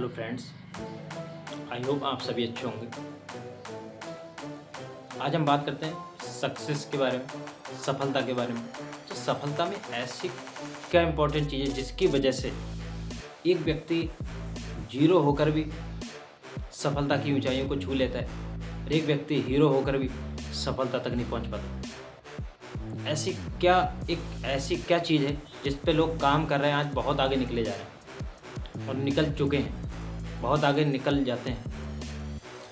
Hello friends, I hope आप सभी अच्छे होंगे। आज हम बात करते हैं सक्सेस के बारे में, सफलता के बारे में। तो सफलता में ऐसी क्या इम्पोर्टेंट चीज़ है जिसकी वजह से एक व्यक्ति जीरो होकर भी सफलता की ऊंचाइयों को छू लेता है और एक व्यक्ति हीरो होकर भी सफलता तक नहीं पहुंच पाता। ऐसी क्या चीज़ है जिस पे लोग काम कर रहे हैं, आज बहुत आगे निकले जा रहे हैं और निकल चुके हैं, बहुत आगे निकल जाते हैं।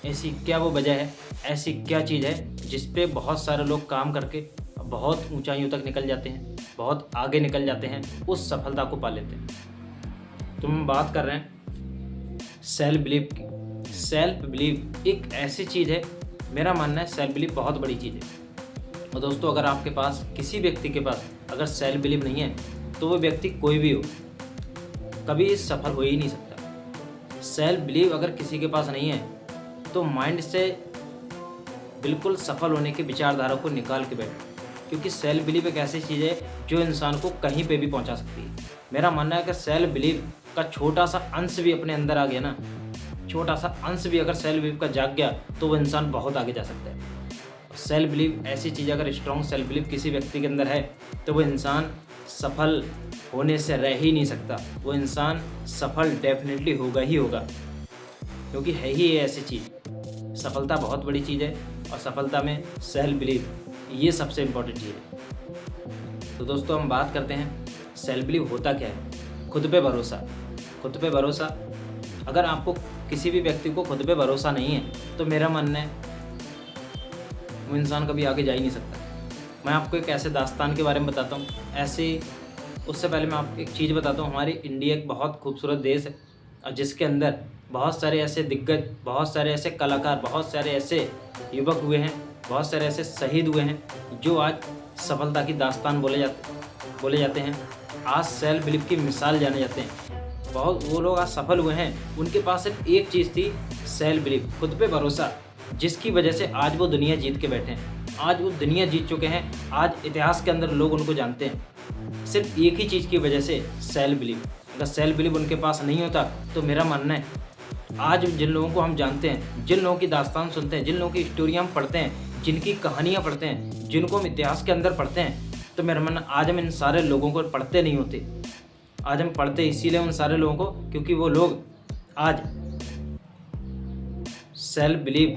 ऐसी क्या वो वजह है, ऐसी क्या चीज़ है जिस पे बहुत सारे लोग काम करके बहुत ऊंचाइयों तक निकल जाते हैं, बहुत आगे निकल जाते हैं, उस सफलता को पा लेते हैं। तो हम बात कर रहे हैं सेल्फ बिलीव की। सेल्फ बिलीव एक ऐसी चीज़ है, मेरा मानना है सेल्फ बिलीव बहुत बड़ी चीज़ है। और दोस्तों, अगर आपके पास, किसी व्यक्ति के पास अगर सेल्फ बिलीव नहीं है तो वो व्यक्ति कोई भी हो, कभी सफल हो ही नहीं सकता। सेल्फ बिलीव अगर किसी के पास नहीं है तो माइंड से बिल्कुल सफल होने की विचारधारा को निकाल के बैठो, क्योंकि सेल्फ बिलीव एक ऐसी चीज़ है जो इंसान को कहीं पे भी पहुंचा सकती है। मेरा मानना है कि सेल्फ बिलीव का छोटा सा अंश भी अपने अंदर आ गया ना, छोटा सा अंश भी अगर सेल्फ बिलीव का जाग गया तो वो इंसान बहुत आगे जा सकता है। सेल्फ बिलीव ऐसी चीज़, अगर स्ट्रॉन्ग सेल्फ बिलीव किसी व्यक्ति के अंदर है तो वो इंसान सफल होने से रह ही नहीं सकता। वो इंसान सफल डेफिनेटली होगा ही होगा, क्योंकि है ही ये ऐसी चीज़। सफलता बहुत बड़ी चीज़ है और सफलता में सेल्फ बिलीव ये सबसे इम्पोर्टेंट चीज़ है। तो दोस्तों, हम बात करते हैं सेल्फ बिलीव होता क्या है। खुद पे भरोसा। खुद पे भरोसा, अगर आपको, किसी भी व्यक्ति को खुद पे भरोसा नहीं है तो मेरा मानना है वो इंसान कभी आगे जा ही नहीं सकता। मैं आपको एक ऐसे दास्तान के बारे में बताता हूँ। उससे पहले मैं आपको एक चीज़ बताता हूँ। हमारी इंडिया एक बहुत खूबसूरत देश है और जिसके अंदर बहुत सारे ऐसे दिग्गज, बहुत सारे ऐसे कलाकार, बहुत सारे ऐसे युवक हुए हैं, बहुत सारे ऐसे शहीद हुए हैं जो आज सफलता की दास्तान बोले जाते हैं। आज सेल्फ बिलीव की मिसाल जाने जाते हैं। बहुत वो लोग आज सफल हुए हैं, उनके पास सिर्फ एक चीज़ थी, सेल्फ बिलीव, खुद पे भरोसा, जिसकी वजह से आज वो दुनिया जीत के बैठे हैं। आज वो दुनिया जीत चुके हैं। आज इतिहास के अंदर लोग उनको जानते हैं सिर्फ एक ही चीज़ की वजह से, सेल्फ बिलीव। अगर सेल्फ बिलीव उनके पास नहीं होता तो मेरा मानना है आज जिन लोगों को हम जानते हैं, जिन लोगों की दास्तान सुनते हैं, जिन लोगों की स्टोरियाँ हम पढ़ते हैं, जिनकी कहानियाँ पढ़ते हैं, जिनको हम इतिहास के अंदर पढ़ते हैं, तो मेरा मानना आज हम इन सारे लोगों को पढ़ते नहीं होते। आज हम पढ़ते इसीलिए उन सारे लोगों को क्योंकि वो लोग आज सेल्फ बिलीव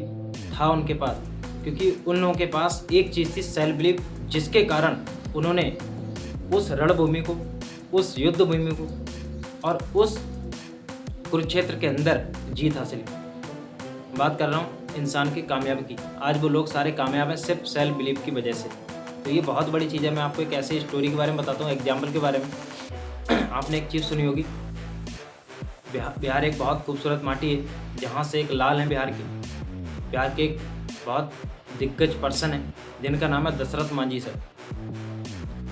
था उनके पास, क्योंकि उन लोगों के पास एक चीज़ थी, सेल्फ बिलीव, जिसके कारण उन्होंने उस रणभूमि को, उस युद्ध भूमि को और उस कुरुक्षेत्र के अंदर जीत हासिल की। बात कर रहा हूँ इंसान की कामयाबी की। आज वो लोग सारे कामयाब हैं सिर्फ सेल्फ बिलीव की वजह से। तो ये बहुत बड़ी चीज़ है। मैं आपको एक ऐसी स्टोरी के बारे में बताता हूँ, एग्जाम्पल के बारे में। आपने एक चीज़ सुनी होगी, बिहार एक बहुत खूबसूरत माटी है जहाँ से एक लाल है बिहार के एक बहुत दिग्गज पर्सन है जिनका नाम है दशरथ मांझी सर।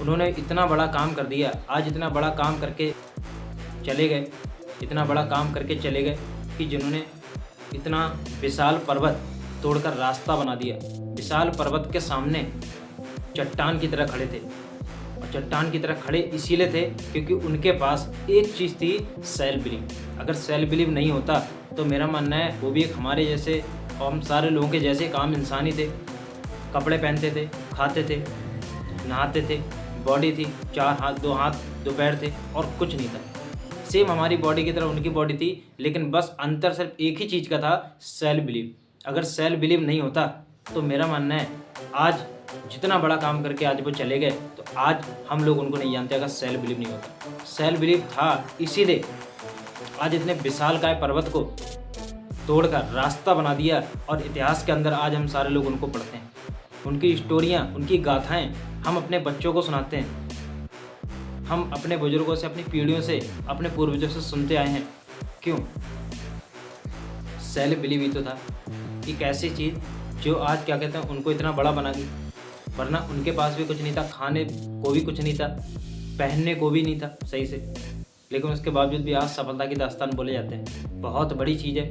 उन्होंने इतना बड़ा काम कर दिया, आज इतना बड़ा काम करके चले गए, इतना बड़ा काम करके चले गए कि जिन्होंने इतना विशाल पर्वत तोड़कर रास्ता बना दिया। विशाल पर्वत के सामने चट्टान की तरह खड़े थे, और चट्टान की तरह खड़े इसीलिए थे क्योंकि उनके पास एक चीज़ थी, सेल्फ बिलीव। अगर सेल्फ बिलीव नहीं होता तो मेरा मानना है वो भी एक हमारे जैसे, और हम सारे लोगों के जैसे एक आम इंसान ही थे। कपड़े पहनते थे, खाते थे, नहाते थे, बॉडी थी, 4 हाथ 2 हाथ 2 पैर थे और कुछ नहीं था। सेम हमारी बॉडी की तरह उनकी बॉडी थी, लेकिन बस अंतर सिर्फ एक ही चीज़ का था, सेल्फ बिलीव। अगर सेल्फ बिलीव नहीं होता तो मेरा मानना है आज जितना बड़ा काम करके आज वो चले गए तो आज हम लोग उनको नहीं जानते, अगर सेल्फ बिलीव नहीं होता। सेल्फ बिलीव था, इसीलिए आज इतने विशालकाय पर्वत को तोड़कर रास्ता बना दिया और इतिहास के अंदर आज हम सारे लोग उनको पढ़ते हैं। उनकी स्टोरियाँ, उनकी गाथाएं हम अपने बच्चों को सुनाते हैं। हम अपने बुजुर्गों से, अपनी पीढ़ियों से, अपने पूर्वजों से सुनते आए हैं। क्यों? सेल्फ बिलीव ही तो था, एक ऐसी चीज़ जो आज क्या कहते हैं उनको इतना बड़ा बना दी। वरना उनके पास भी कुछ नहीं था, खाने को भी कुछ नहीं था, पहनने को भी नहीं था सही से, लेकिन उसके बावजूद भी आज सफलता की दास्तान बोले जाते हैं। बहुत बड़ी चीज़ है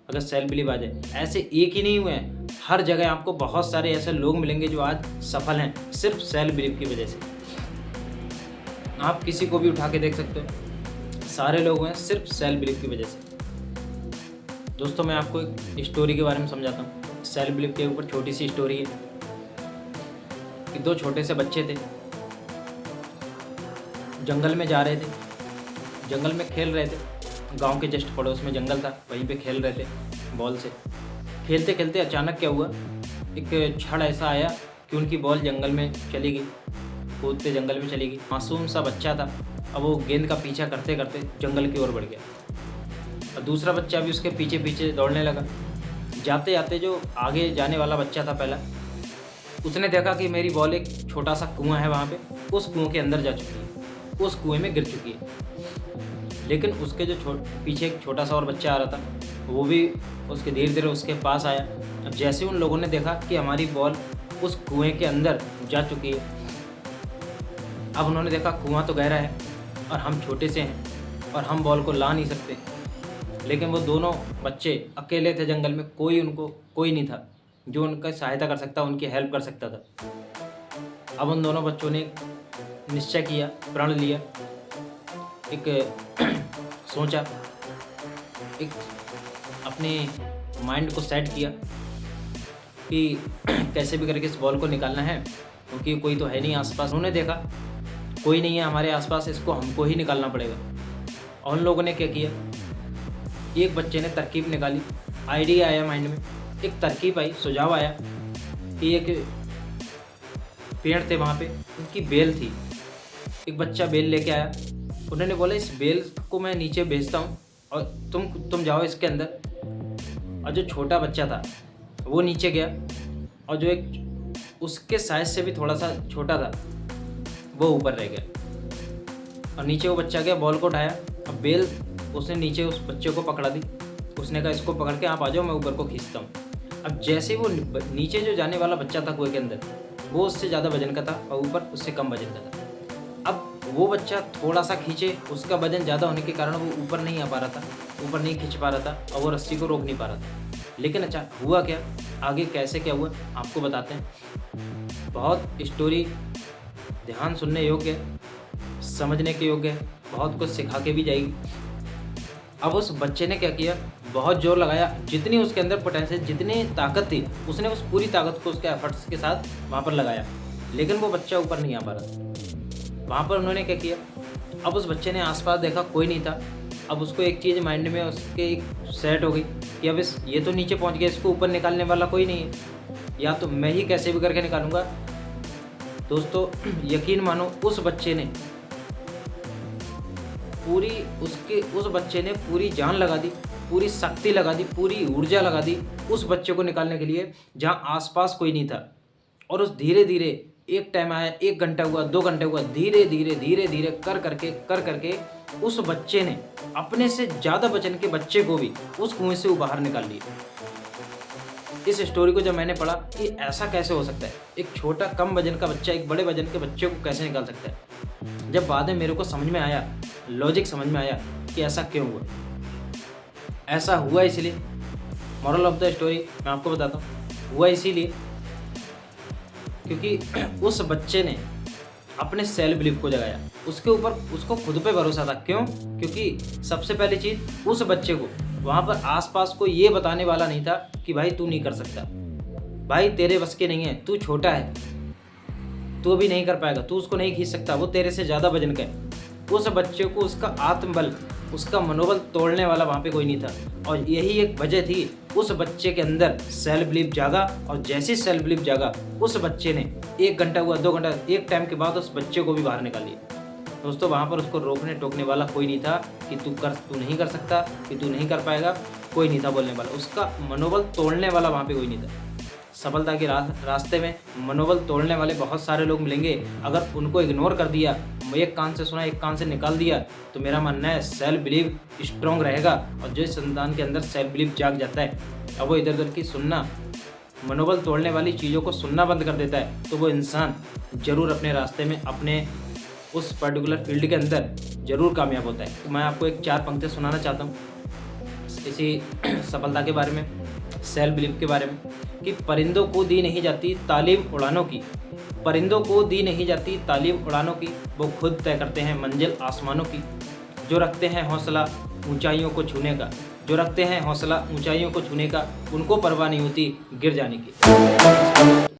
अगर सेल्फ बिलीव आ जाए। ऐसे एक ही नहीं हुए हैं, हर जगह आपको बहुत सारे ऐसे लोग मिलेंगे जो आज सफल हैं सिर्फ सेल्फ बिलीव की वजह से। आप किसी को भी उठा के देख सकते हो, सारे लोग हैं सिर्फ सेल्फ बिलीव की वजह से। दोस्तों मैं आपको एक स्टोरी के बारे में समझाता हूँ। सेल्फ बिलीफ के ऊपर छोटी सी स्टोरी है कि दो छोटे से बच्चे थे, जंगल में जा रहे थे, जंगल में खेल रहे थे। गांव के जस्ट पड़ोस में जंगल था, वहीं पे खेल रहे थे बॉल से। खेलते खेलते अचानक क्या हुआ, एक क्षण ऐसा आया कि उनकी बॉल जंगल में चली गई, कूदते जंगल में चली गई। मासूम सा बच्चा था, अब वो गेंद का पीछा करते करते जंगल की ओर बढ़ गया और दूसरा बच्चा भी उसके पीछे पीछे दौड़ने लगा। जाते जाते जो आगे जाने वाला बच्चा था पहला, उसने देखा कि मेरी बॉल एक छोटा सा कुआं है वहाँ पे, उस कुएं के अंदर जा चुकी है, उस कुएं में गिर चुकी है। लेकिन उसके जो पीछे एक छोटा सा और बच्चा आ रहा था, वो भी उसके धीरे धीरे उसके पास आया। अब जैसे उन लोगों ने देखा कि हमारी बॉल उस कुएं के अंदर जा चुकी है, अब उन्होंने देखा कुआं तो गहरा है और हम छोटे से हैं और हम बॉल को ला नहीं सकते। लेकिन वो दोनों बच्चे अकेले थे जंगल में, कोई नहीं था जो उनका सहायता कर सकता, उनकी हेल्प कर सकता था। अब उन दोनों बच्चों ने निश्चय किया, प्रण लिया, एक सोचा, एक अपने माइंड को सेट किया कि कैसे भी करके इस बॉल को निकालना है, क्योंकि कोई तो है नहीं आसपास। उन्होंने देखा कोई नहीं है हमारे आसपास, इसको हमको ही निकालना पड़ेगा। और उन लोगों ने क्या किया, एक बच्चे ने तरकीब निकाली, आइडिया आया माइंड में, एक तरकीब आई, सुझाव आया कि एक पेड़ थे वहाँ पे, उनकी बेल थी। एक बच्चा बेल लेके आया, उन्होंने बोला इस बेल को मैं नीचे भेजता हूँ और तुम जाओ इसके अंदर। और जो छोटा बच्चा था वो नीचे गया और जो एक उसके साइज से भी थोड़ा सा छोटा था वो ऊपर रह गया। और नीचे वो बच्चा गया, बॉल को उठाया, अब बेल उसने नीचे उस बच्चे को पकड़ा दी। उसने कहा इसको पकड़ के आप आ जाओ, मैं ऊपर को खींचता हूँ। अब जैसे वो नीचे जो जाने वाला बच्चा था कुएं के अंदर, वो उससे ज़्यादा वजन का था और ऊपर उससे कम वजन का था। अब वो बच्चा थोड़ा सा खींचे, उसका वजन ज़्यादा होने के कारण वो ऊपर नहीं आ पा रहा था, ऊपर नहीं खींच पा रहा था और वो रस्सी को रोक नहीं पा रहा था। लेकिन अच्छा हुआ क्या, आगे कैसे क्या हुआ आपको बताते हैं। बहुत स्टोरी ध्यान सुनने योग्य है, समझने के योग्य है, बहुत कुछ सिखा के भी जाएगी। अब उस बच्चे ने क्या किया, बहुत जोर लगाया, जितनी उसके अंदर पोटेंशियल, जितनी ताकत थी, उसने उस पूरी ताकत को उसके एफर्ट्स के साथ वहाँ पर लगाया। लेकिन वो बच्चा ऊपर नहीं आ पा रहा था। वहाँ पर उन्होंने क्या किया, अब उस बच्चे ने आसपास देखा कोई नहीं था। अब उसको एक चीज़ माइंड में उसके एक सेट हो गई कि अब ये तो नीचे पहुँच गया, इसको ऊपर निकालने वाला कोई नहीं है, या तो मैं ही कैसे भी करके निकालूंगा। दोस्तों यकीन मानो उस बच्चे ने पूरी जान लगा दी, पूरी शक्ति लगा दी, पूरी ऊर्जा लगा दी उस बच्चे को निकालने के लिए जहाँ आसपास कोई नहीं था। और उस धीरे धीरे एक टाइम आया, 1 घंटा हुआ, 2 घंटे हुआ, धीरे धीरे कर करके उस बच्चे ने अपने से ज़्यादा वजन के बच्चे को भी उस कुएं से बाहर निकाल लिया। इस स्टोरी को जब मैंने पढ़ा कि ऐसा कैसे हो सकता है, एक छोटा कम वजन का बच्चा एक बड़े वजन के बच्चे को कैसे निकाल सकता है, जब बाद में मेरे को समझ में आया, लॉजिक समझ में आया कि ऐसा क्यों हुआ। ऐसा हुआ इसलिए, मॉरल ऑफ द स्टोरी मैं आपको बताता हूँ, हुआ इसीलिए क्योंकि उस बच्चे ने अपने सेल्फ बिलीफ को जगाया, उसके ऊपर उसको खुद पे भरोसा था। क्यों? क्योंकि सबसे पहली चीज़, उस बच्चे को वहाँ पर आसपास को ये बताने वाला नहीं था कि भाई तू नहीं कर सकता, भाई तेरे बस के नहीं है, तू छोटा है, तू अभी नहीं कर पाएगा, तू उसको नहीं खींच सकता, वो तेरे से ज़्यादा वजन का है। उस बच्चे को उसका आत्मबल, उसका मनोबल तोड़ने वाला वहाँ पे कोई नहीं था। और यही एक वजह थी, उस बच्चे के अंदर सेल्फ बिलीफ जागा। और जैसे सेल्फ बिलीफ जागा, उस बच्चे ने 1 घंटा हुआ, 2 घंटा, एक टाइम के बाद उस बच्चे को भी बाहर निकाल लिया। दोस्तों वहाँ पर उसको रोकने टोकने वाला कोई नहीं था कि तू नहीं कर सकता, कि तू नहीं कर पाएगा, कोई नहीं था बोलने वाला। उसका मनोबल तोड़ने वाला वहाँ पे कोई नहीं था। सफलता के रास्ते में मनोबल तोड़ने वाले बहुत सारे लोग मिलेंगे, अगर उनको इग्नोर कर दिया, एक कान से सुना एक कान से निकाल दिया, तो मेरा मानना है सेल्फ बिलीव स्ट्रॉन्ग रहेगा। और जिस इंसान के अंदर सेल्फ बिलीव जाग जाता है, अब वो इधर उधर की सुनना, मनोबल तोड़ने वाली चीज़ों को सुनना बंद कर देता है, तो वो इंसान ज़रूर अपने रास्ते में, अपने उस पर्टिकुलर फील्ड के अंदर ज़रूर कामयाब होता है। तो मैं आपको एक 4 पंक्तियाँ सुनाना चाहता हूँ इसी सफलता के बारे में, सेल्फ बिलीफ के बारे में, कि परिंदों को दी नहीं जाती तालीम उड़ानों की, परिंदों को दी नहीं जाती तालीम उड़ानों की, वो खुद तय करते हैं मंजिल आसमानों की। जो रखते हैं हौसला ऊंचाइयों को छूने का, जो रखते हैं हौसला ऊंचाइयों को छूने का, उनको परवाह नहीं होती गिर जाने की।